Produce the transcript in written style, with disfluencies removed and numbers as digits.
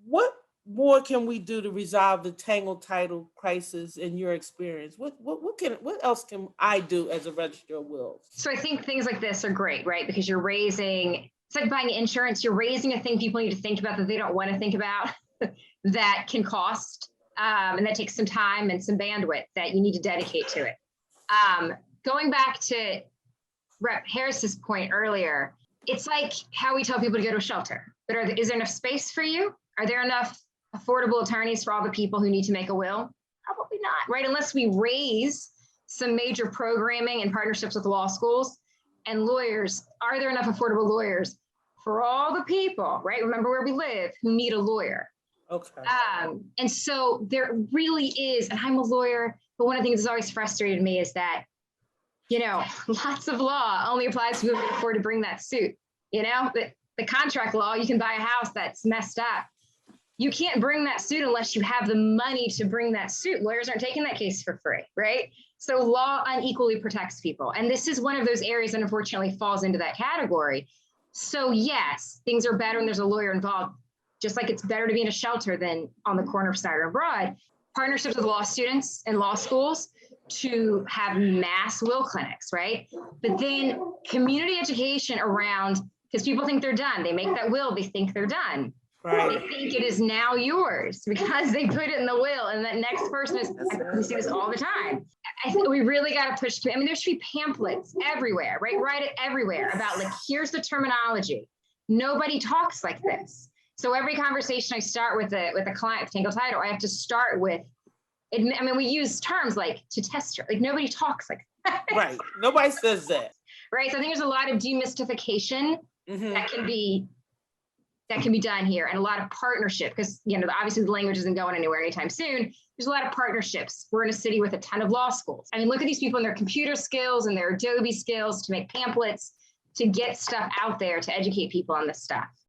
What more can we do to resolve the Tangled Title crisis in your experience? What else can I do as a registrar of wills? So I think things like this are great, right? Because you're raising, it's like buying insurance, you're raising a thing people need to think about that they don't want to think about that can cost. And that takes some time and some bandwidth that you need to dedicate to it. Going back to Rep Harris's point earlier, it's like how we tell people to go to a shelter, but is there enough space for you? Are there enough affordable attorneys for all the people who need to make a will? Probably not, right? Unless we raise some major programming and partnerships with law schools and lawyers. Are there enough affordable lawyers for all the people, right? Remember where we live, who need a lawyer. Okay. And so there really is, and I'm a lawyer, but one of the things that's always frustrated me is that, lots of law only applies to people who can afford to bring that suit. The contract law, you can buy a house that's messed up. You can't bring that suit unless you have the money to bring that suit. Lawyers aren't taking that case for free, right? So law unequally protects people. And this is one of those areas that unfortunately falls into that category. So yes, things are better when there's a lawyer involved, just like it's better to be in a shelter than on the corner of Snyder and Broad. Partnerships with law students and law schools to have mass will clinics, right? But then community education around, because people think they're done. They make that will, they think they're done. Right. They think it is now yours because they put it in the will, and that next person is, we see this all the time. I think we really got to push through. I mean, there should be pamphlets everywhere, right? Write it everywhere about here's the terminology. Nobody talks like this. So every conversation I start with a client with Tangled Title, I have to start with, we use terms like to test her. Nobody talks like that. Right. Nobody says that. Right. So I think there's a lot of demystification that can be done here, and a lot of partnership, because obviously the language isn't going anywhere anytime soon. There's a lot of partnerships. We're in a city with a ton of law schools. Look at these people and their computer skills and their Adobe skills to make pamphlets, to get stuff out there, to educate people on this stuff.